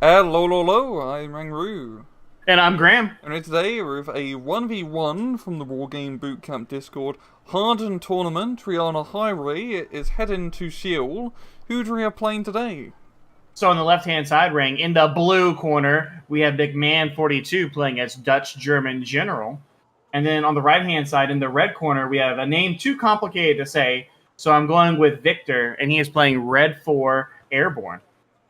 Hello, I'm Rangru. And I'm Graham. And today we're with a 1v1 from the Wargame Bootcamp Discord. Hardened tournament. We are on a highway. It is heading to Seoul. Who do we have playing today? So on the left-hand side ring, in the blue corner, we have Mcmann42 playing as Dutch-German General. And then on the right-hand side, in the red corner, we have a name too complicated to say, so I'm going with Wiktor, and he is playing Red 4 Airborne.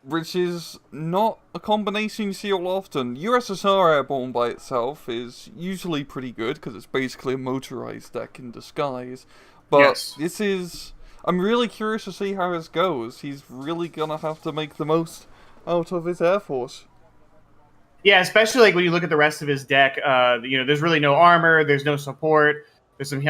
Which is not a combination you see all often. USSR Airborne by itself is usually pretty good, because it's basically a motorized deck in disguise. But Yes. this is... I'm really curious to see how this goes. He's really gonna have to make the most out of his Air Force. Yeah, especially like when you look at the rest of his deck, there's really no armor, there's no support, there's some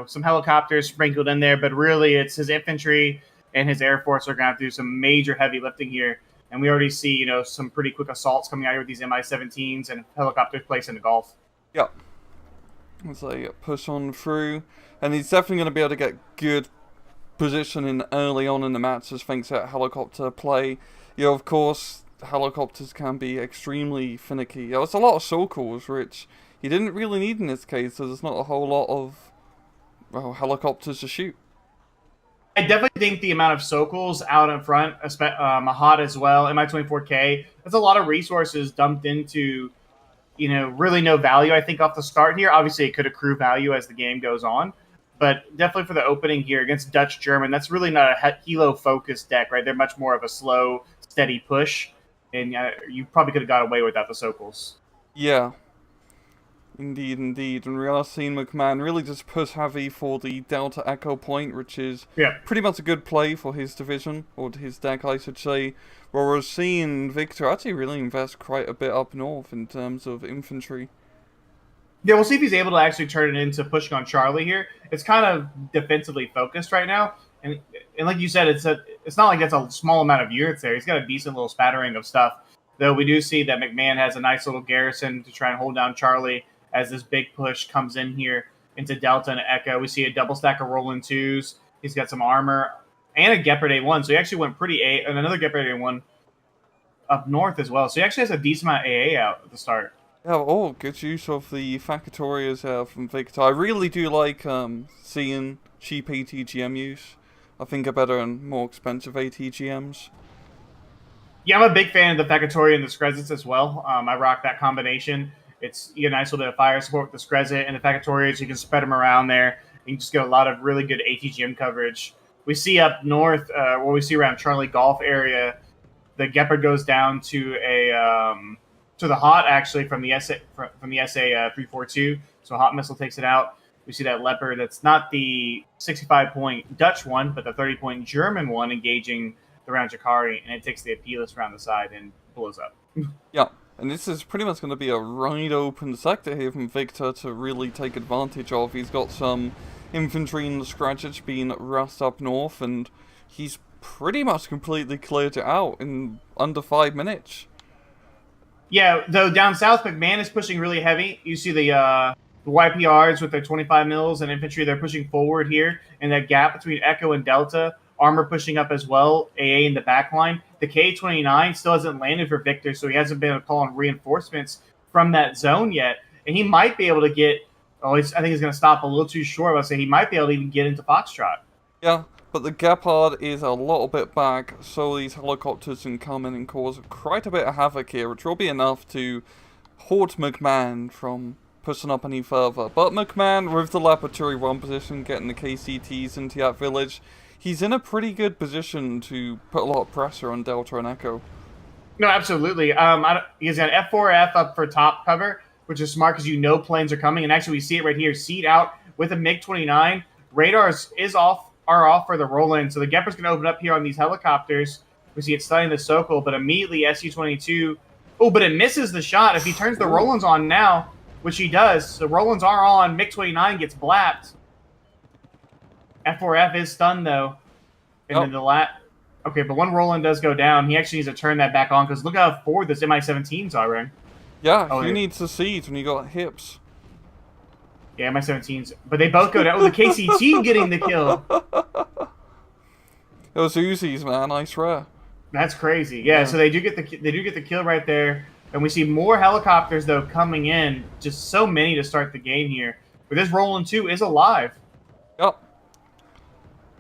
some helicopters sprinkled in there, but really it's his infantry and his Air Force are going to have to do some major heavy lifting here. And we already see, some pretty quick assaults coming out here with these Mi-17s and helicopters placed in the Gulf. Yep. As they push on through. And he's definitely going to be able to get good positioning early on in the matches thanks to that helicopter play. Of course, helicopters can be extremely finicky. It's a lot of soul calls, which he didn't really need in this case, so there's not a whole lot of helicopters to shoot. I definitely think the amount of Sokals out in front, Mahad as well, Mi-24K, that's a lot of resources dumped into, really no value, I think, off the start here. Obviously, it could accrue value as the game goes on, but definitely for the opening here against Dutch-German, that's really not a helo-focused deck, right? They're much more of a slow, steady push, and you probably could have got away without the Sokals. Yeah. Indeed. And we are seeing Mcmann really just push heavy for the Delta Echo point, which is pretty much a good play for his division, or his deck, I should say. Where we're seeing Wiktor actually really invest quite a bit up north in terms of infantry. Yeah, we'll see if he's able to actually turn it into pushing on Charlie here. It's kind of defensively focused right now. And like you said, it's not like that's a small amount of units there. He's got a decent little spattering of stuff. Though we do see that Mcmann has a nice little garrison to try and hold down Charlie as this big push comes in here into Delta and Echo. We see a double stack of Roland 2s. He's got some armor and a Gepard A1. So he actually went pretty and another Gepard A1 up north as well. So he actually has a decent amount of AA out at the start. Yeah, good use of the Facatorias from Wiktor. I really do like seeing cheap ATGM use. I think they're better and more expensive ATGMs. Yeah, I'm a big fan of the Facatoria and the Skrezets as well. I rock that combination. You get a nice little bit of fire support with the Skrezet and the Facatorias. You can spread them around there. You can just get a lot of really good ATGM coverage. We see up north, where we see around Charlie Golf area, the Gepard goes down to the Hot actually from the SA 342. So Hot missile takes it out. We see that Leopard. That's not the 65-point Dutch one, but the 30-point German one engaging the round Jakari, and it takes the Appealist around the side and blows up. Yeah. And this is pretty much going to be a wide open sector here from Wiktor to really take advantage of. He's got some infantry in the Scratchage being rust up north, and he's pretty much completely cleared it out in under 5 minutes. Yeah, though down south, Mcmann is pushing really heavy. You see the YPRs with their 25 mils and infantry, they're pushing forward here, and that gap between Echo and Delta, armor pushing up as well, AA in the back line. The K-29 still hasn't landed for Wiktor, so he hasn't been able to call on reinforcements from that zone yet. And he might be able to get, I think he's going to stop a little too short. I'll say he might be able to even get into Foxtrot. Yeah, but the Gepard is a little bit back, so these helicopters can come in and cause quite a bit of havoc here, which will be enough to halt Mcmann from pushing up any further. But Mcmann, with the Laboratory 1 position, getting the KCTs into that village, he's in a pretty good position to put a lot of pressure on Delta and Echo. No, absolutely. He's got F4F up for top cover, which is smart because planes are coming. And actually, we see it right here. Seat out with a MiG-29. Radars are off for the roll-in. So the Gepard's going to open up here on these helicopters. We see it stunning the Sokol, but immediately Su-22. Oh, but it misses the shot. If he turns the roll-ins on now, which he does, the roll-ins are on. MiG-29 gets blapped. F4F is stunned, though. And then okay, but one Roland does go down. He actually needs to turn that back on, because look how forward this Mi-17s are, right? Yeah, he needs to see when you got hips. Yeah, Mi-17s. But they both go down. Oh, the KCT getting the kill. Those Uzis, man, I swear. That's crazy. Yeah, so they do get the kill right there, and we see more helicopters though coming in. Just so many to start the game here. But this Roland 2 is alive. Yep.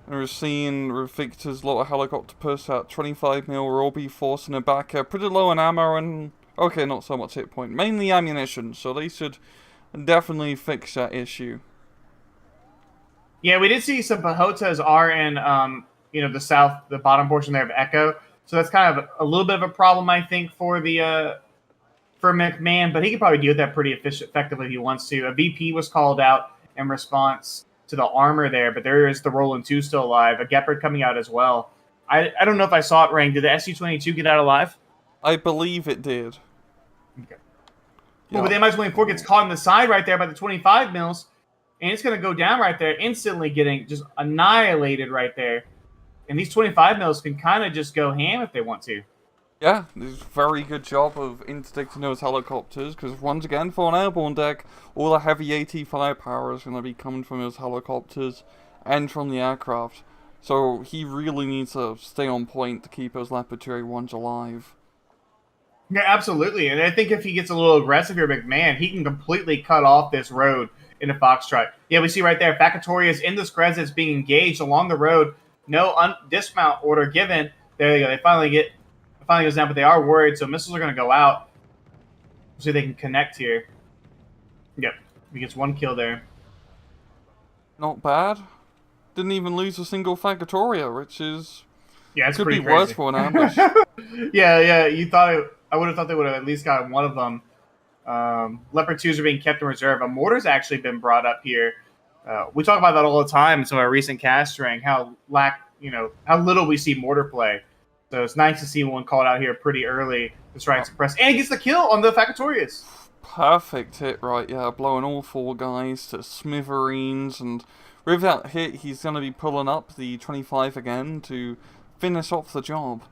And we're seeing Wiktor's lot of helicopter push at 25 mil. We'll all be forcing it back. Pretty low on ammo and okay, not so much hit point. Mainly ammunition, so they should definitely fix that issue. Yeah, we did see some Pahotas are in the bottom portion there of Echo. So that's kind of a little bit of a problem, I think, for the for Mcmann, but he could probably deal with that pretty effectively if he wants to. A VP was called out in response to the armor there, but there is the Roland 2 still alive. A Gepard coming out as well. I don't know if I saw it, Rang. Did the SU-22 get out alive? I believe it did. Okay. Well, but the Mi-24 gets caught in the side right there by the 25 mils, and it's going to go down right there, instantly getting just annihilated right there. And these 25 mils can kind of just go ham if they want to. Yeah, there's a very good job of interdicting those helicopters, because once again, for an airborne deck, all the heavy AT firepower is going to be coming from those helicopters and from the aircraft. So he really needs to stay on point to keep those Leopard 2A1s alive. Yeah, absolutely. And I think if he gets a little aggressive here, McMahon, he can completely cut off this road into Foxtrot. Yeah, we see right there, Facatoria is in the Screz that's being engaged along the road. No dismount order given. There they go. It finally goes down, but they are worried, so missiles are going to go out. So they can connect here. Yep. He gets one kill there. Not bad. Didn't even lose a single Facatoria, which is... Yeah, it's could pretty be crazy. worse for an ambush. Yeah. I would have thought they would have at least gotten one of them. Leopard 2s are being kept in reserve. A mortar's actually been brought up here. We talk about that all the time in some of our recent cast ring, how little we see mortar play. So it's nice to see one called out here pretty early to try and suppress. And he gets the kill on the Facatorias. Perfect hit right, yeah, blowing all four guys to smithereens, and with that hit he's going to be pulling up the 25 again to finish off the job.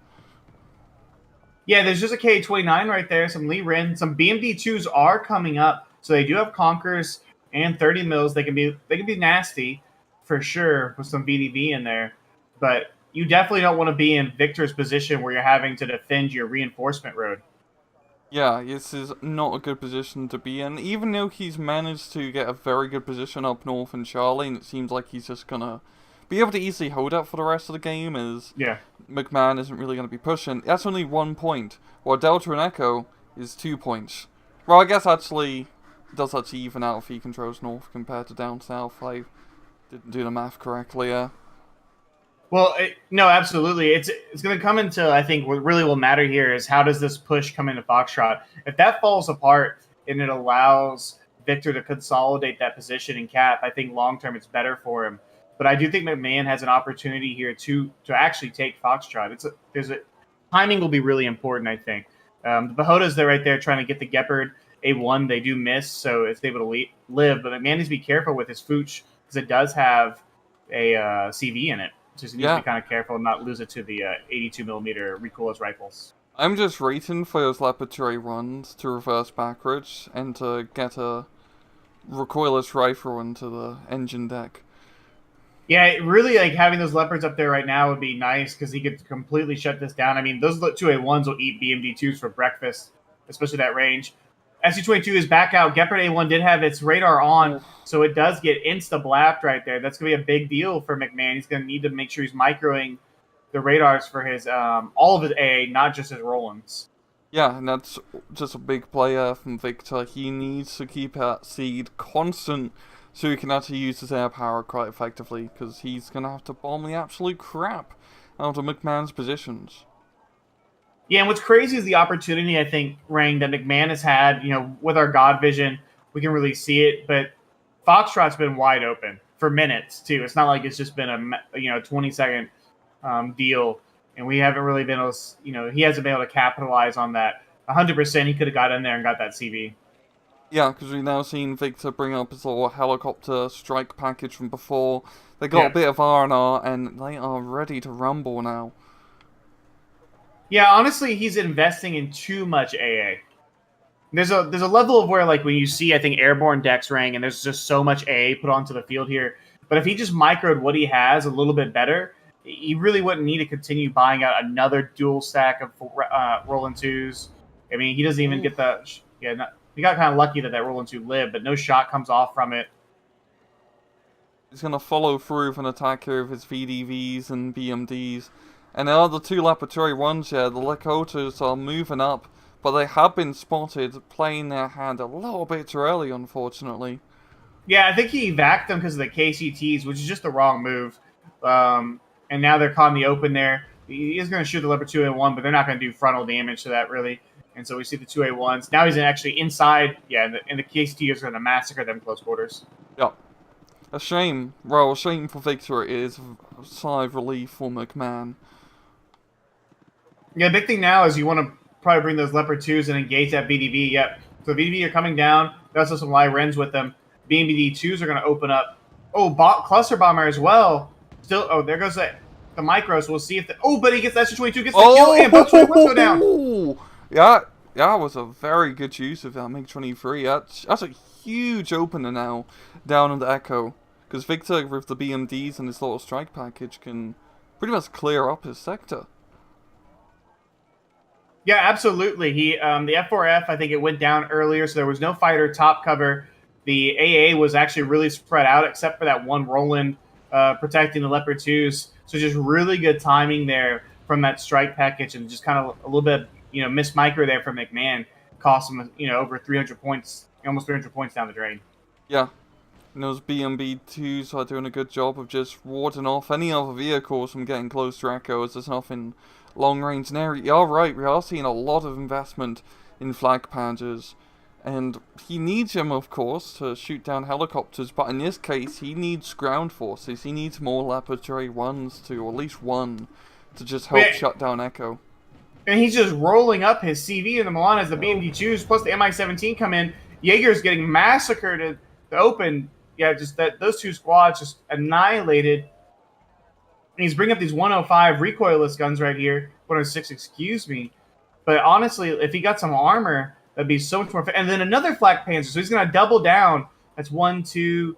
Yeah, there's just a K-29 right there, some Lee Rin, some BMD-2s are coming up, so they do have Conkers and 30 mils. They can be nasty for sure with some BDV in there, but you definitely don't want to be in Wiktor's position where you're having to defend your reinforcement road. Yeah, this is not a good position to be in, even though he's managed to get a very good position up north in Charlie, and it seems like he's just gonna be able to easily hold up for the rest of the game, as Mcmann isn't really going to be pushing. That's only 1 point, while Delta and Echo is 2 points. Well, I guess actually it does actually even out if he controls north compared to down south. I didn't do the math correctly, yeah. Well, no, absolutely. It's going to come into, I think, what really will matter here is how does this push come into Foxtrot? If that falls apart and it allows Wiktor to consolidate that position in cap, I think long-term it's better for him. But I do think McMahon has an opportunity here to actually take Foxtrot. Timing will be really important, I think. The Pahotas, they're right there trying to get the Gepard A1. They do miss, so it's able to live. But McMahon needs to be careful with his Fooch because it does have a CV in it. So he needs to be kind of careful and not lose it to the 82mm recoilless rifles. I'm just waiting for those Leopard 2A runs to reverse backwards and to get a recoilless rifle into the engine deck. Yeah, really, having those Leopards up there right now would be nice because he could completely shut this down. I mean, those 2A1s will eat BMD2s for breakfast, especially that range. SU-22 is back out. Gepard A1 did have its radar on, so it does get insta-blapped right there. That's going to be a big deal for McMahon. He's going to need to make sure he's microing the radars for his all of his AA, not just his Rolands. Yeah, and that's just a big player from Wiktor. He needs to keep that seed constant so he can actually use his air power quite effectively, because he's going to have to bomb the absolute crap out of McMahon's positions. Yeah, and what's crazy is the opportunity, I think, Rang, that McMahon has had, with our God vision, we can really see it, but Foxtrot's been wide open for minutes, too. It's not like it's just been a 20-second deal, and we haven't really been able to, he hasn't been able to capitalize on that. 100% he could have got in there and got that CV. Yeah, because we've now seen Wiktor bring up his little helicopter strike package from before. They got a bit of R&R, and they are ready to rumble now. Yeah, honestly, he's investing in too much AA. There's a level of where, when you see, I think, airborne decks Rang, and there's just so much AA put onto the field here. But if he just microed what he has a little bit better, he really wouldn't need to continue buying out another dual stack of Roland 2s. I mean, he doesn't even get the... Yeah, he got kind of lucky that Roland 2 lived, but no shot comes off from it. He's going to follow through with an attack here with his VDVs and BMDs. And now the two laboratory ones here, the Lakotas are moving up, but they have been spotted playing their hand a little bit too early, unfortunately. Yeah, I think he vacked them because of the KCTs, which is just the wrong move. And now they're caught in the open there. He is going to shoot the leopard 2A1, but they're not going to do frontal damage to that, really. And so we see the 2A1s. Now he's actually inside, and the KCT is going to massacre them close quarters. Yeah. A shame. Well, a shame for Wiktor. It is a sigh of relief for Mcmann. Yeah, the big thing now is you want to probably bring those leopard 2s and engage that VDV. Yep. So VDV are coming down. There's also some live Rens with them. BMD 2s are going to open up. Oh, cluster bomber as well. Still, oh, there goes the micros. We'll see if the... Oh, but he gets the SU-22, gets the kill, and both 21s go down. Yeah, that was a very good use of that MiG-23. That's a huge opener now down in the Echo. Because Wiktor, with the BMDs and his little strike package, can pretty much clear up his sector. Yeah, absolutely. The F4F, I think it went down earlier, so there was no fighter top cover. The AA was actually really spread out, except for that one Roland protecting the Leopard 2s. So just really good timing there from that strike package, and just kind of a little bit, missed micro there from Mcmann. Cost him, over 300 points, almost 300 points down the drain. Yeah. And those BMB2s are doing a good job of just warding off any other vehicles from getting close to Echoes. There's nothing long range in there. You're right, we are seeing a lot of investment in flakpanzers. And he needs him, of course, to shoot down helicopters, but in this case, he needs ground forces. He needs more laboratory ones to, or at least one, to just help shut down Echo. And he's just rolling up his CV in the Milan as the BMD2s, plus the MI-17 come in. Jaeger's getting massacred at the open. Yeah, just those two squads just annihilated. And he's bringing up these 105 recoilless guns right here. 106, excuse me. But honestly, if he got some armor, that'd be so much more. And then another flak panzer. So he's going to double down. That's 1, 2,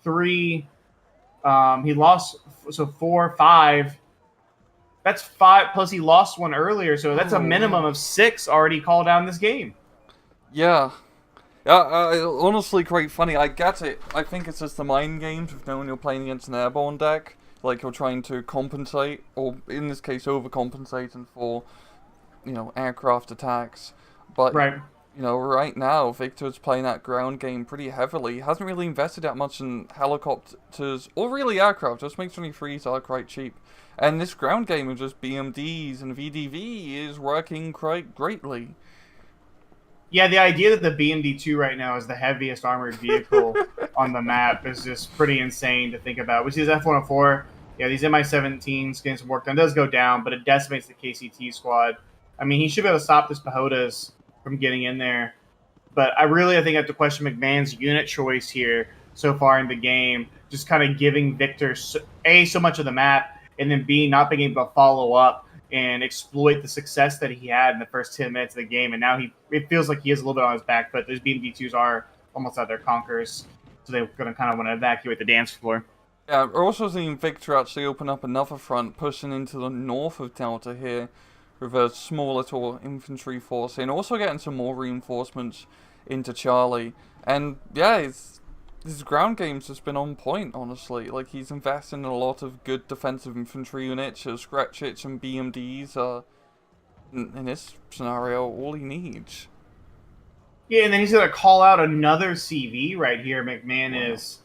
3. He lost, so 4, 5. That's 5, plus he lost one earlier. So that's a minimum of 6 already called down this game. Yeah. Yeah, honestly, quite funny. I get it. I think it's just the mind games of knowing you're playing against an airborne deck. Like you're trying to compensate, or in this case, overcompensating for, aircraft attacks. But, right now, Wiktor's playing that ground game pretty heavily. He hasn't really invested that much in helicopters, or really aircraft. Just MiG-23s are quite cheap. And this ground game of just BMDs and VDV is working quite greatly. Yeah, the idea that the BMD-2 right now is the heaviest armored vehicle on the map is just pretty insane to think about. We see this F-104. Yeah, these Mi-17s getting some work done. It does go down, but it decimates the KCT squad. I mean, he should be able to stop this Pahotas from getting in there. But I think I have to question Mcmann's unit choice here so far in the game. Just kind of giving Wiktor, A, so much of the map, and then B, not being able to follow up and exploit the success that he had in the first 10 minutes of the game. And now it feels like he is a little bit on his back, but those BMD2s are almost at their conquerors. So they're going to kind of want to evacuate the dance floor. Yeah, we're also seeing Wiktor actually open up another front, pushing into the north of Delta here with a small little infantry force, and also getting some more reinforcements into Charlie. And yeah, his ground game's just been on point, honestly. Like, he's investing in a lot of good defensive infantry units, Scratchits and BMDs. In this scenario, all he needs. Yeah, and then he's going to call out another CV right here, Mcmann is,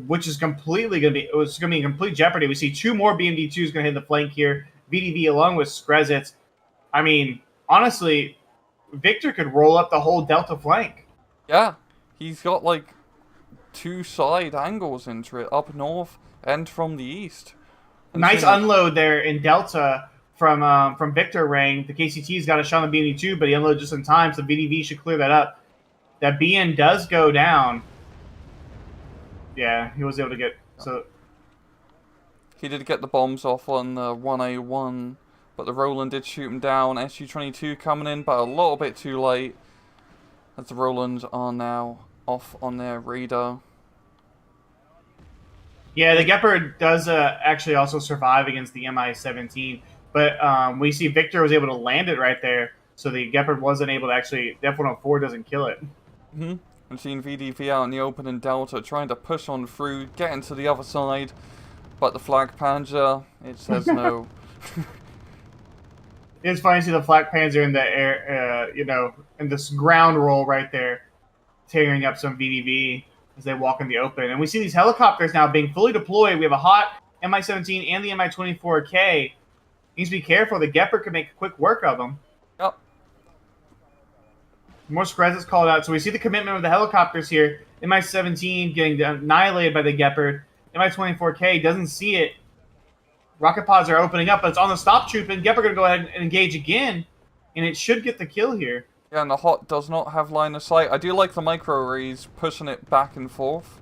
which is completely going to be in complete jeopardy. We see 2 more BMD2s going to hit the flank here. VDV along with Skrezets. I mean, honestly, Wiktor could roll up the whole Delta flank. Yeah, he's got like 2 side angles into it, up north and from the east. And nice unload there in Delta from Wiktor Rang. The KCT's got a shot on the BMD2, but he unloaded just in time, so VDV should clear that up. That BN does go down. Yeah, he was able to get... so. He did get the bombs off on the 1A1, but the Roland did shoot him down. SU-22 coming in, but a little bit too late, as the Rolands are now off on their radar. Yeah, the Gepard does actually also survive against the Mi-17, but we see Wiktor was able to land it right there, so the Gepard wasn't able to actually. The F-104 doesn't kill it. Mm-hmm. And seeing VDV out in the open in Delta, trying to push on through, get into the other side, but the flakpanzer, it says no. It's funny to see the flakpanzer in the air, in this ground roll right there, tearing up some VDV as they walk in the open. And we see these helicopters now being fully deployed. We have a hot Mi-17 and the Mi-24K. Needs to be careful. The Gepard could make quick work of them. Yep. More Screz's called out. So we see the commitment of the helicopters here. Mi-17 getting annihilated by the Gepard. Mi-24K doesn't see it. Rocket pods are opening up, but it's on the stop troop, and Gepard going to go ahead and engage again, and it should get the kill here. Yeah, and the Hot does not have line of sight. I do like the micro arrays pushing it back and forth.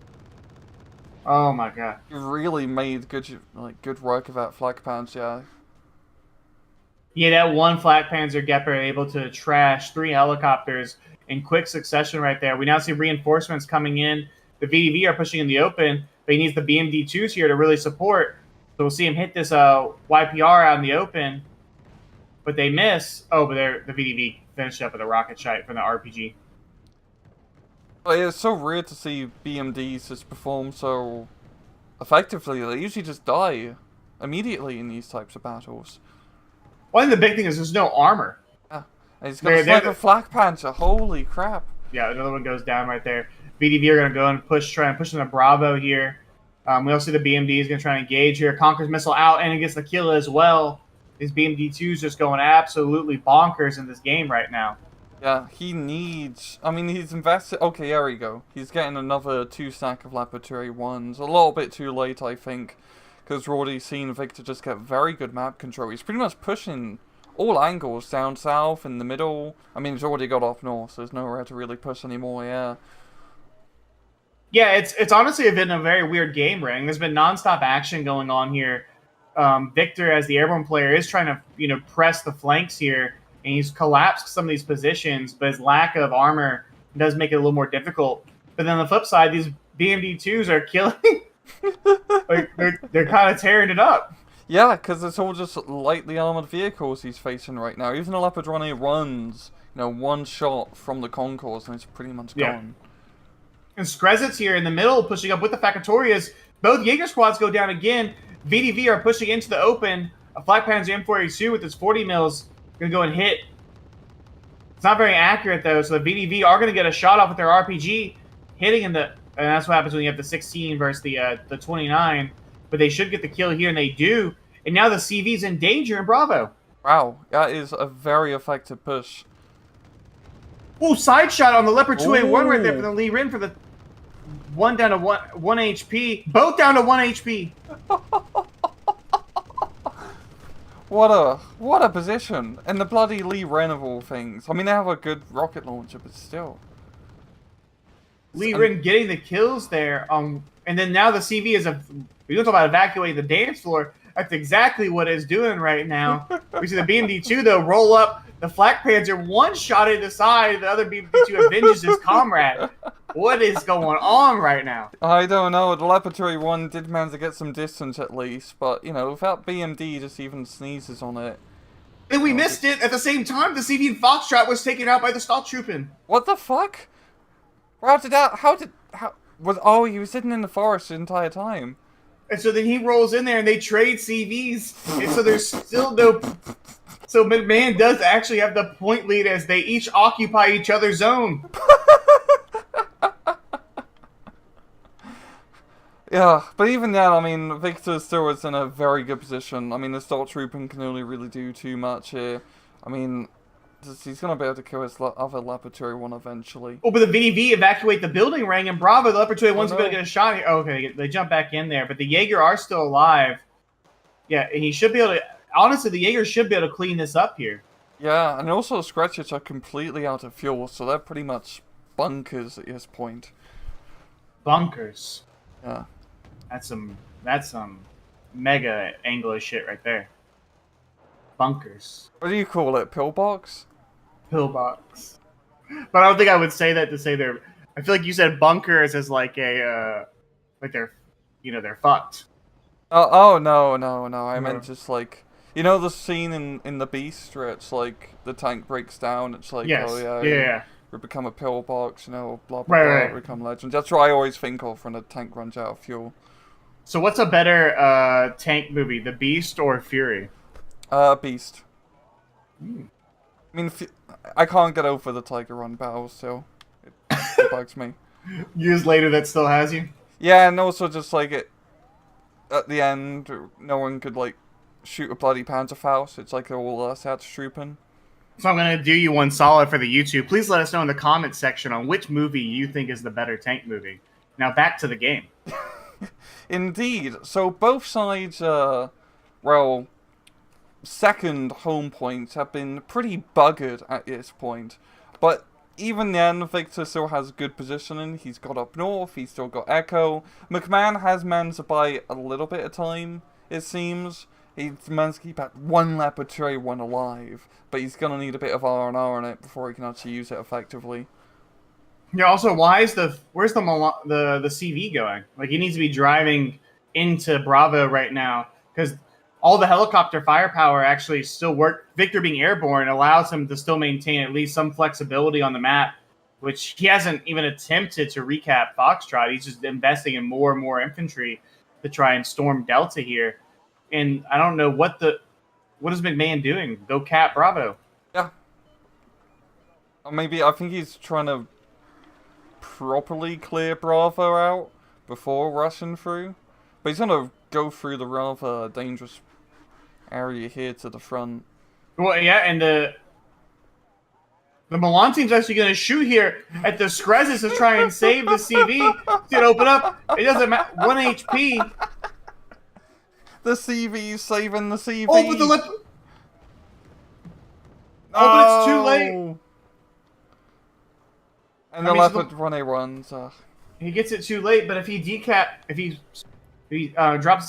Oh my god. You really made good work of that flakpanzer, yeah. Yeah, that one flakpanzer Gepard able to trash 3 helicopters in quick succession right there. We now see reinforcements coming in. The VDV are pushing in the open, but he needs the BMD2s here to really support. So we'll see him hit this YPR out in the open, but they miss. Oh, but the VDV finished up with a rocket shot from the RPG. But it's so weird to see BMDs just perform so effectively. They usually just die immediately in these types of battles. Well, I think the big thing is there's no armor. Yeah, and he's got a sniper flakpanzer. Holy crap! Yeah, another one goes down right there. VDV are going to go and try and push in the Bravo here. We also see the BMD is going to try and engage here. Conquer's missile out, and it gets the kill as well. These BMD2s just going absolutely bonkers in this game right now. Yeah, he needs... I mean, he's invested... Okay, there we go. He's getting another 2 stack of laboratory 1s. A little bit too late, I think, because we're already seeing Wiktor just get very good map control. He's pretty much pushing all angles, down south, in the middle. I mean, he's already got up north, so there's nowhere to really push anymore, yeah. Yeah, it's honestly been a very weird game, Ring. There's been nonstop action going on here. Wiktor, as the airborne player, is trying to press the flanks here, and he's collapsed some of these positions, but his lack of armor does make it a little more difficult. But then on the flip side, these BMD2s are killing. they're kind of tearing it up. Yeah, because it's all just lightly armored vehicles he's facing right now. Even the Leopard 1A runs, one shot from the Concourse, and it's pretty much gone. And Screz's here in the middle, pushing up with the Facatorias. Both Jaeger squads go down again. VDV are pushing into the open. A flakpanzer M482 with its 40 mils going to go and hit. It's not very accurate, though, so the VDV are going to get a shot off with their RPG, hitting in the... And that's what happens when you have the 16 versus the 29. But they should get the kill here, and they do. And now the CV's in danger in Bravo. Wow, that is a very effective push. Ooh, side shot on the Leopard 2A1 right there for the Lee Rin for the... 1 down to 1 HP. Both down to 1 HP. What a position. And the bloody Lee Ren of all things. I mean, they have a good rocket launcher, but still. Lee Rin getting the kills there. And then now the CV is we don't talk about evacuating the dance floor. That's exactly what it's doing right now. We see the BMD2, though, roll up. The flakpanzer one shot at the side. The other BMD2 avenges his comrade. What is going on right now? I don't know. The laboratory 1 did manage to get some distance at least, but, without BMD just even sneezes on it. And we missed it. At the same time, the CV in Foxtrot was taken out by the Stormtrooper. What the fuck? He was sitting in the forest the entire time. And so then he rolls in there and they trade CVs. And so there's still no... So McMahon does actually have the point lead as they each occupy each other's zone. Yeah, but even then, I mean, Wiktor still was in a very good position. I mean, the Stormtrooper can only really do too much here. I mean, he's going to be able to kill his other laboratory 1 eventually. Oh, but the VDV evacuate the building ring, and Bravo, the laboratory 1's going to get a shot here. Oh, okay, they jump back in there, but the Jaeger are still alive. Yeah, and he should be able to... Honestly, the Jaeger should be able to clean this up here. Yeah, and also the Scratchers are completely out of fuel, so they're pretty much bunkers at this point. Bunkers? Yeah. That's some mega Anglo shit right there. Bunkers. What do you call it? Pillbox? Pillbox. But I don't think I would say that to say they're... I feel like you said bunkers as like a... like they're, they're fucked. Oh no, I No. meant just like, you know the scene in the Beast where it's like the tank breaks down. It's like, oh Yes. yeah, Yeah. we become a pillbox, blah blah Right. blah, Right. become legends. That's what I always think of when a tank runs out of fuel. So what's a better tank movie, The Beast or Fury? Beast. I mean, I can't get over the Tiger Run battle still. It bugs me. Years later, that still has you. Yeah, and also just like it at the end, no one could like shoot a bloody Panzerfaust. It's like all us had trooping. So I'm gonna do you one solid for the YouTube. Please let us know in the comments section on which movie you think is the better tank movie. Now back to the game. Indeed. So both sides, well, second home points have been pretty buggered at this point. But even then, Wiktor still has good positioning. He's got up north, he's still got Echo. Mcmann has managed to buy a little bit of time, it seems. He's managed to keep at one Leopard 1 alive, but he's going to need a bit of R&R on it before he can actually use it effectively. Yeah. Also, where's the CV going? Like, he needs to be driving into Bravo right now because all the helicopter firepower actually still work. Wiktor being airborne allows him to still maintain at least some flexibility on the map, which he hasn't even attempted to recap Foxtrot. He's just investing in more and more infantry to try and storm Delta here. And I don't know what is McMahon doing? Go cap Bravo. Yeah. Or maybe, I think he's trying to properly clear Bravo out before rushing through. But he's going to go through the rather dangerous area here to the front. Well, yeah, and the Milan team's actually going to shoot here at the Screzis to try and save the CV. It's going to open up. It doesn't matter. 1 HP. The CV's saving the CV. Oh, but but it's too late. And the Leopard 1A runs. He gets it too late, but if he drops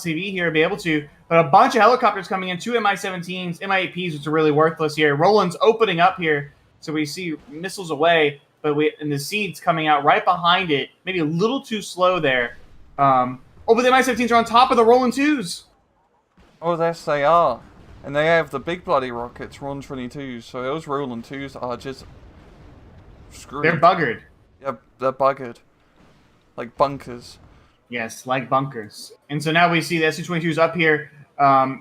the CV here, he'll be able to. But a bunch of helicopters coming in, 2 Mi-17s, Mi-8Ps, which are really worthless here. Roland's opening up here, so we see missiles away, and the seeds coming out right behind it. Maybe a little too slow there. But the Mi-17s are on top of the Roland 2s. Oh, yes, they are. And they have the big bloody rockets, Ron 22s, so those Roland 2s are just screwed. They're buggered. Yeah, they're buggered. Like bunkers. Yes, like bunkers. And so now we see the Su-22s up here.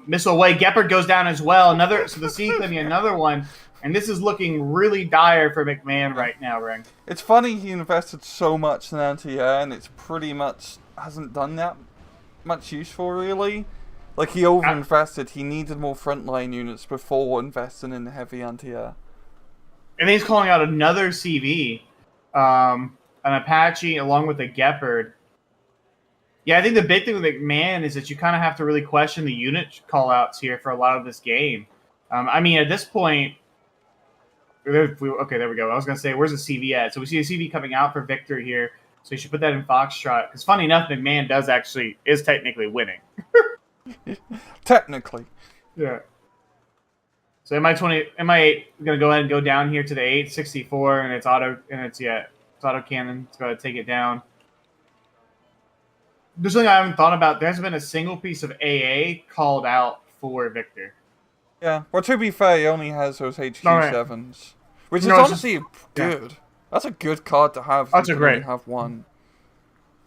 Missile away. Gepard goes down as well. So the C claiming another one. And this is looking really dire for McMahon right now, Ring. It's funny he invested so much in anti-air, and it's pretty much hasn't done that much useful, really. Like, he over-invested. He needed more frontline units before investing in heavy anti-air. And then he's calling out another CV. An Apache along with a Gepard. Yeah, I think the big thing with McMahon is that you kind of have to really question the unit call-outs here for a lot of this game. I mean, at this point... Okay, there we go. I was going to say, where's the CV at? So we see a CV coming out for Wiktor here. So you should put that in Foxtrot. Because funny enough, McMahon is technically winning. Technically. Yeah. So Mi-8 is going to go ahead and go down here to the 864, and it's auto cannon. It's going to take it down. There's something I haven't thought about. There hasn't been a single piece of AA called out for Wiktor. Yeah. Well, to be fair, he only has those HQ7s. Which is No, honestly good. Yeah. That's a good card to have. That's a great. Only have one.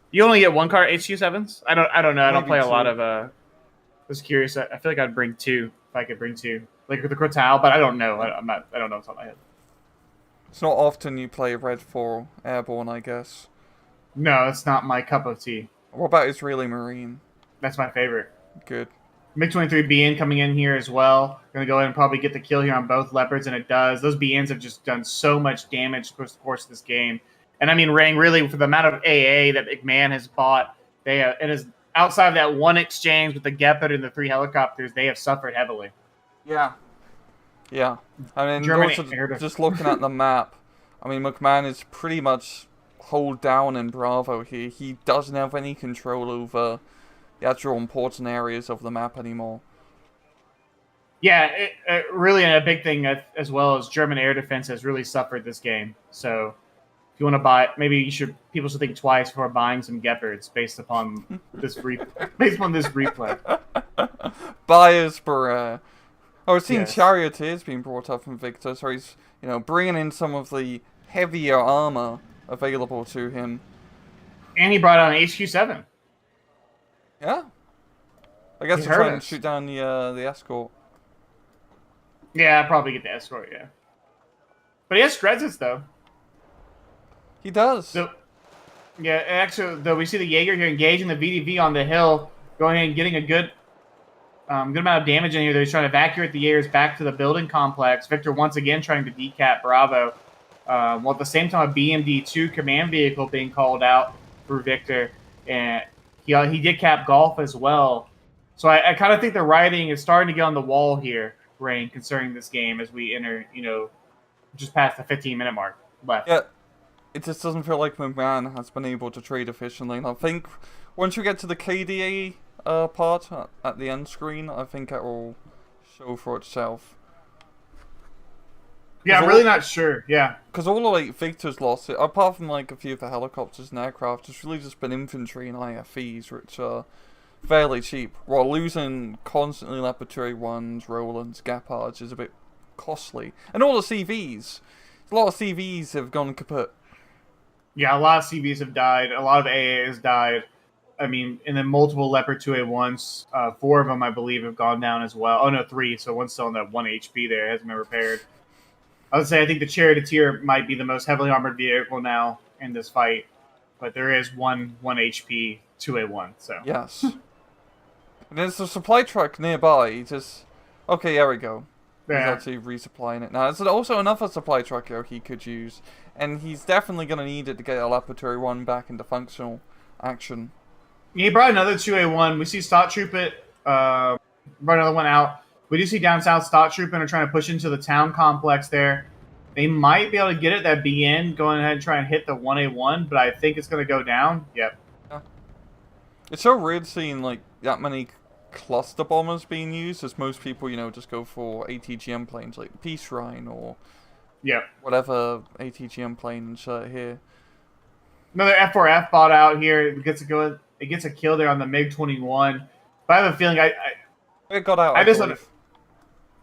You only get one card HQ7s? I don't know. Maybe I don't play a 2. lot of I was curious. I feel like I'd bring 2 if I could bring 2. Like with the Crotal, but I don't know. I don't know off the top of my head. It's not often you play Red 4 Airborne, I guess. No, it's not my cup of tea. What about Israeli Marine? That's my favorite. Good. MiG-23 BN coming in here as well. Going to go ahead and probably get the kill here on both Leopards, and it does. Those BNs have just done so much damage across the course of this game. And I mean, Rang, really, for the amount of AA that McMahon has bought, it is outside of that one exchange with the Gepard and the 3 helicopters, they have suffered heavily. Yeah. Yeah. I mean, also just looking at the map, I mean, McMahon is pretty much hold down in Bravo here. He doesn't have any control over the actual important areas of the map anymore. Yeah, really a big thing as well as German air defense has really suffered this game. So if you want to buy, maybe people should think twice before buying some Gephards based upon this replay. Buyers beware. Oh, we've seen Yes. Charioteers being brought up from Wiktor, so he's, bringing in some of the heavier armor available to him. And he brought out an HQ7. Yeah. I guess He's to try heard and us. shoot down the escort. Yeah, I'd probably get the escort, yeah. But he has Strezits, though. He does. So, yeah, actually, though we see the Jaeger here engaging the VDV on the hill, going in and getting a good amount of damage in here. He's trying to evacuate the Jaegers back to the building complex. Wiktor once again trying to decap Bravo. While at the same time, a BMD-2 command vehicle being called out for Wiktor. And he did cap Golf as well. So I kind of think the writing is starting to get on the wall here, Rain, concerning this game as we enter, just past the 15-minute mark left. Yeah. It just doesn't feel like Mcmann has been able to trade efficiently. And I think once you get to the KDA part at the end screen, I think it will show for itself. Yeah, I'm really not sure. Yeah. Because all of Wiktor's lost it, apart from a few of the helicopters and aircraft, it's really just been infantry and IFEs, which are fairly cheap. While losing constantly Laboratory 1s, Rolands, Gepards is a bit costly. And all the CVs. A lot of CVs have gone kaput. Yeah, a lot of CVs have died. A lot of AA has died. I mean, and then multiple Leopard 2A1s. 4 of them, I believe, have gone down as well. Oh, no, 3. So one's still in that 1 HP there. Hasn't been repaired. I would say I think the Charioteer might be the most heavily armored vehicle now in this fight. But there is 1 HP 2A1. So Yes. And there's a supply truck nearby. Okay, there we go. He's yeah. actually resupplying it now. There's also another supply truck here he could use. And he's definitely going to need it to get a Laboratory 1 back into functional action. He brought another 2A1. We see Stott Troop it. Brought another one out. We do see down south Stott Troop and are trying to push into the town complex there. They might be able to get it. That BN going ahead and try and hit the 1A1, but I think it's going to go down. Yep. Yeah. It's so weird seeing that many cluster bombers being used, as most people, just go for ATGM planes like Peace Shrine or whatever ATGM plane insert here. Another F4F bought out here. It gets a kill there on the MiG-21. But I have a feeling It got out.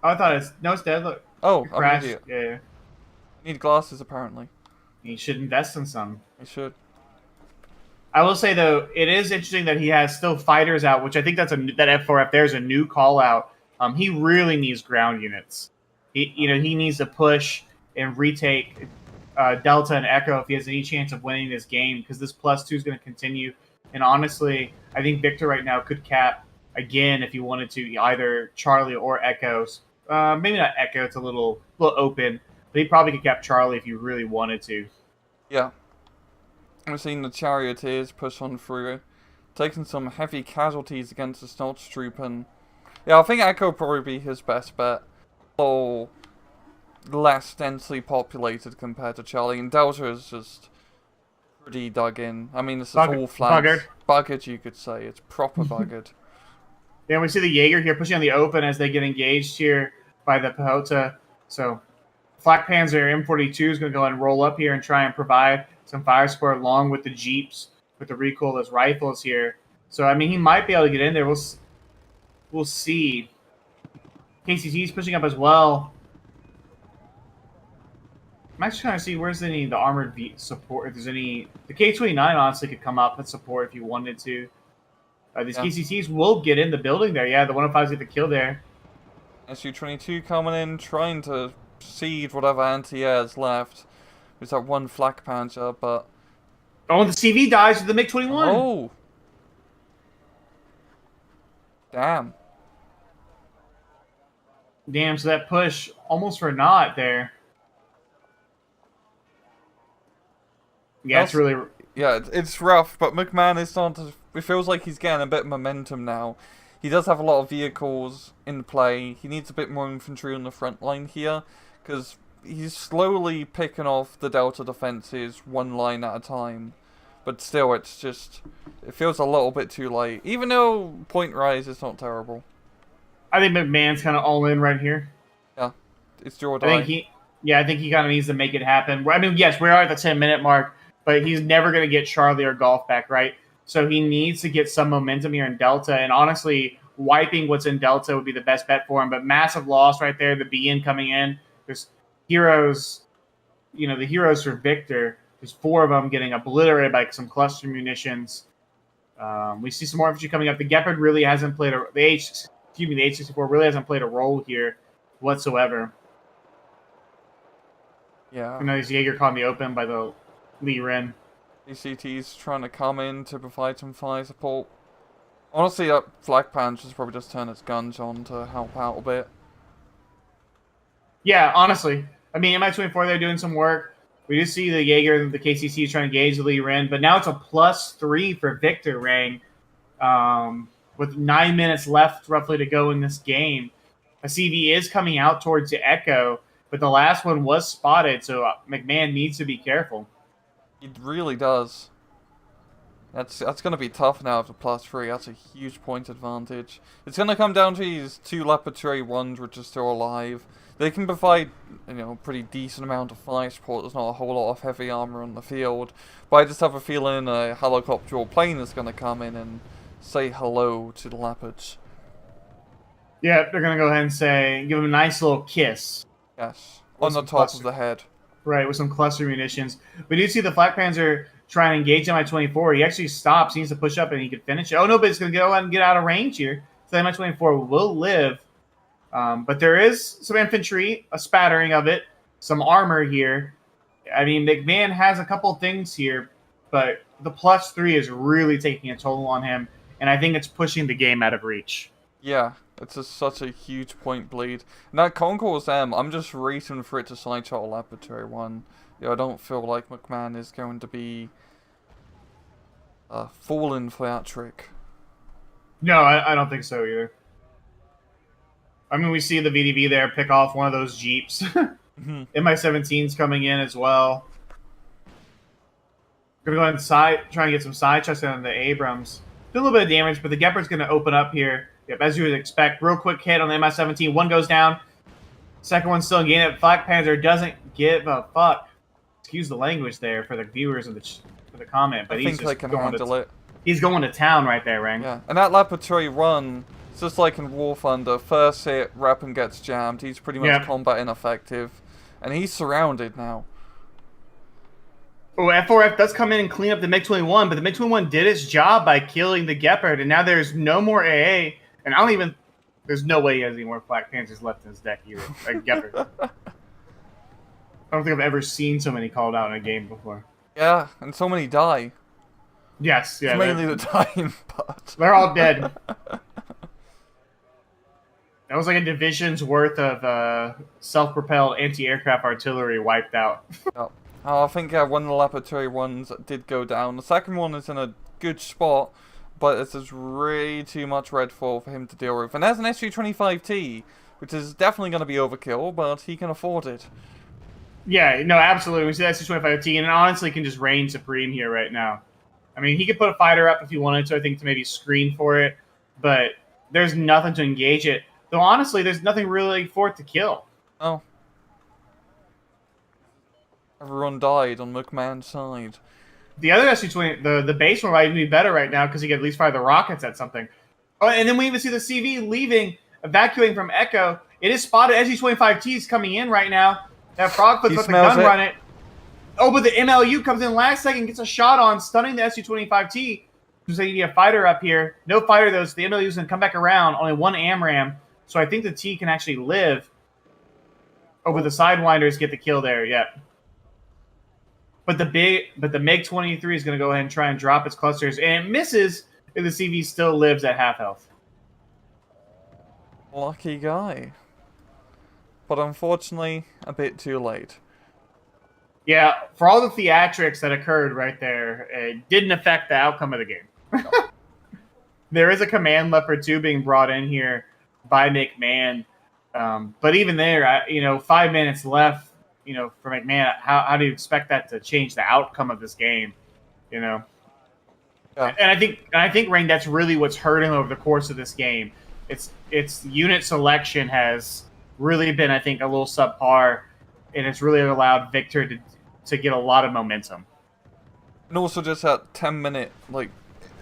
I thought it's dead. Look. Oh, It I'm crashed. an idiot. Yeah. Need glasses apparently. You should invest in some. I should. I will say though, it is interesting that he has still fighters out, which I think that F4F there's a new call out. He really needs ground units. He needs to push and retake Delta and Echo if he has any chance of winning this game, because this +2 is going to continue. And honestly, I think Wiktor right now could cap again if he wanted to either Charlie or Echoes. Maybe not Echo; it's a little open, but he probably could cap Charlie if you really wanted to. Yeah. We've seen the Charioteers push on through, taking some heavy casualties against the Snotch Troop, and I think Echo will probably be his best bet. Or less densely populated compared to Charlie, and Delta is just pretty dug in. I mean, this is all flanks. Buggered, you could say. It's proper buggered. Yeah, we see the Jaeger here pushing on the open as they get engaged here by the Pehota. So, flakpanzer M42 is going to go and roll up here and try and provide some fire support along with the Jeeps with the recoilless rifles here. So, I mean, he might be able to get in there. We'll see. KCT's pushing up as well. I'm actually trying to see where's the armored support. If there's any, the K-29 honestly could come up and support if you wanted to. These KCTs will get in the building there. Yeah, the 105s get the kill there. SU-22 coming in, trying to siege whatever anti-air is left. There's that one flak panzer, but... Oh, the CV dies with the MiG-21. Oh! Damn. Damn, so that push almost for naught there. Yeah, it's really... Yeah, it's rough, but Mcmann is starting to... It feels like he's getting a bit of momentum now. He does have a lot of vehicles in play. He needs a bit more infantry on the front line here, because he's slowly picking off the Delta defenses one line at a time. But still, it's just... It feels a little bit too late. Even though point rise is not terrible. I think McMahon's kind of all in right here. Yeah, it's your I think Yeah, I think he kind of needs to make it happen. I mean, yes, we are at the 10-minute mark, but he's never going to get Charlie or Golf back, right? So he needs to get some momentum here in Delta. And honestly, wiping what's in Delta would be the best bet for him. But massive loss right there. The BN coming in. There's heroes, the heroes for Wiktor. There's 4 of them getting obliterated by some cluster munitions. We see some more infantry coming up. The Gepard really hasn't played the H-64 really hasn't played a role here whatsoever. Yeah. These Jaeger caught in the open by the Lee Ren. DCT's trying to come in to provide some fire support. Honestly, that flakpanzer probably just turn its guns on to help out a bit. Yeah, honestly. I mean, Mi-24, they're doing some work. We do see the Jaeger and the KCC trying to engage the Lee Ren, but now it's a +3 for Wiktor, Rang. With 9 minutes left roughly to go in this game. A CV is coming out towards the Echo, but the last one was spotted, so McMahon needs to be careful. He really does. That's going to be tough now after +3. That's a huge point advantage. It's going to come down to these 2 Laboratory 1s which are still alive. They can provide, pretty decent amount of fire support. There's not a whole lot of heavy armor on the field. But I just have a feeling a helicopter or plane is going to come in and say hello to the Leopards. Yeah, they're going to go ahead and give him a nice little kiss. Yes, on the top of the head. Right, with some cluster munitions. We do see the flakpanzer try and engage Mi-24. He actually stops. He needs to push up and he can finish it. Oh, no, but it's going to go ahead and get out of range here. So Mi-24 will live. But there is some infantry, a spattering of it, some armor here. I mean, McMahon has a couple things here, but the +3 is really taking a toll on him, and I think it's pushing the game out of reach. Yeah, it's just such a huge point bleed. And that Concourse M, I'm just racing for it to sideshot a Laboratory 1. I don't feel like McMahon is going to be falling for that trick. No, I don't think so either. I mean, we see the VDV there pick off one of those Jeeps. Mi-17's coming in as well. Gonna go ahead and try and get some side shots on the Abrams. Do a little bit of damage, but the Gepard's gonna open up here. Yep, as you would expect. Real quick hit on the Mi-17. One goes down. Second one's still engaging it. Flakpanzer doesn't give a fuck. Excuse the language there for the viewers of the comment, but I think they can handle it. He's going to town right there, Rang. Yeah, and that Laboratory 1, it's just like in War Thunder, first hit, Rapin gets jammed, he's pretty much combat ineffective, and he's surrounded now. Oh, F4F does come in and clean up the MiG-21, but the MiG-21 did its job by killing the Gepard, and now there's no more AA, and there's no way he has any more flakpanzers left in his deck either, like Gepard. I don't think I've ever seen so many called out in a game before. Yeah, and so many die. Yes, yeah. It's mainly the dying part. They're all dead. That was like a division's worth of self-propelled anti-aircraft artillery wiped out. Yep. I think one of the Laboratory 1s did go down. The second one is in a good spot, but it's just way too much redfall for him to deal with. And there's an SU-25T, which is definitely going to be overkill, but he can afford it. Yeah, no, absolutely. We see that SU-25T, and it honestly can just reign supreme here right now. I mean, he could put a fighter up if he wanted to, I think, to maybe screen for it, but there's nothing to engage it. Though, honestly, there's nothing really for it to kill. Oh. Everyone died on McMahon's side. The other SU-20, the base one might even be better right now because he could at least fire the rockets at something. Oh, and then we even see the CV leaving, evacuating from Echo. It is spotted. SU-25T's coming in right now. That Frogfoot's let the gun run it. Oh, but the MLU comes in last second, gets a shot on, stunning the SU-25T. So you need a fighter up here. No fighter, though, so the MLU's going to come back around. Only one AMRAM. So I think the T can actually live. Oh, but the Sidewinders get the kill there, yep. But the MiG-23 is going to go ahead and try and drop its clusters, and it misses, and the CV still lives at half health. Lucky guy. But unfortunately, a bit too late. Yeah, for all the theatrics that occurred right there, it didn't affect the outcome of the game. There is a command leopard 2 being brought in here by McMahon. But even there, 5 minutes left, for McMahon, how do you expect that to change the outcome of this game? Yeah. And I think, Rain, that's really what's hurt him over the course of this game. It's unit selection has really been, I think, a little subpar. and it's really allowed Wiktor to get a lot of momentum. And also just that 10-minute, like,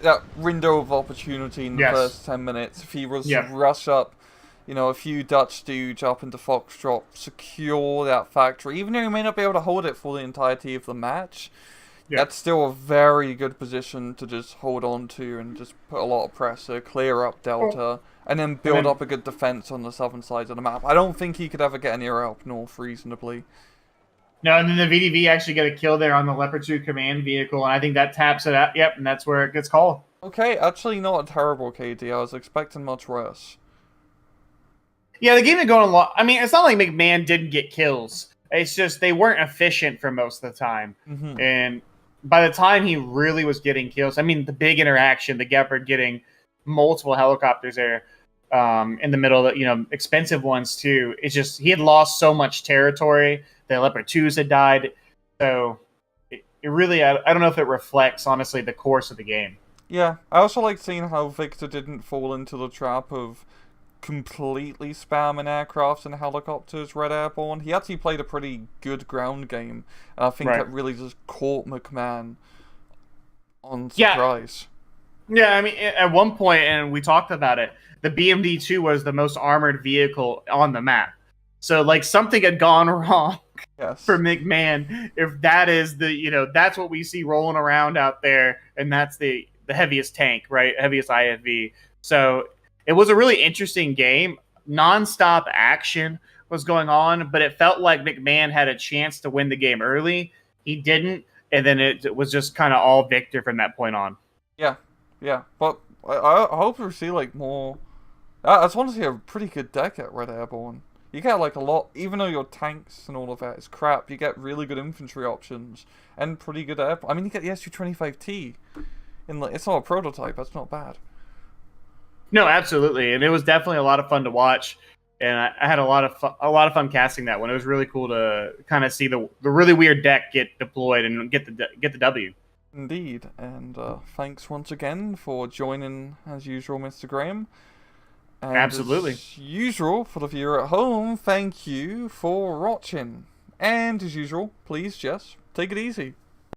that window of opportunity in the first 10 minutes. If he was to rush up, you know, a few Dutch stooge up into Foxtrot, secure that factory, even though he may not be able to hold it for the entirety of the match, that's still a very good position to just hold on to and just put a lot of pressure, clear up Delta, and then build up a good defense on the southern side of the map. I don't think he could ever get anywhere up north reasonably. No, and then the VDV actually got a kill there on the Leopard 2 command vehicle, and I think that taps it out. Yep, and that's where it gets called. Okay, actually not a terrible KD. I was expecting much worse. Yeah, the game had gone a lot. I mean, it's not like McMahon didn't get kills. It's just they weren't efficient for most of the time. And by the time he really was getting kills, I mean, the big interaction, the Gepard getting multiple helicopters there in the middle, you know, expensive ones too. It's just he had lost so much territory. The Leopard 2s had died. So it really, I don't know if it reflects, honestly, the course of the game. Yeah, I also like seeing how Wiktor didn't fall into the trap of completely spamming aircraft and helicopters red airborne. He actually played a pretty good ground game, and I think that really just caught McMahon on surprise. Yeah, I mean, at one point, and we talked about it, the BMD-2 was the most armored vehicle on the map. So, like, something had gone wrong for McMahon. If that is the, you know, that's what we see rolling around out there, and that's the heaviest tank, right? Heaviest IFV. So it was a really interesting game. Non-stop action was going on, but it felt like McMahon had a chance to win the game early. He didn't, and then it was just kind of all Wiktor from that point on. Yeah. But I hope we see, like, more... I just want to see a pretty good deck at red airborne. You get, like, a lot, even though your tanks and all of that is crap, you get really good infantry options and pretty good air. I mean, you get the Su-25T. It's not a prototype, that's not bad. No, absolutely, and it was definitely a lot of fun to watch, and I had a lot of fun casting that one. It was really cool to kind of see the really weird deck get deployed and get the W. Indeed, and thanks once again for joining as usual, Mr. Graham. And absolutely. As usual, for the viewer at home, thank you for watching. And as usual, please just take it easy.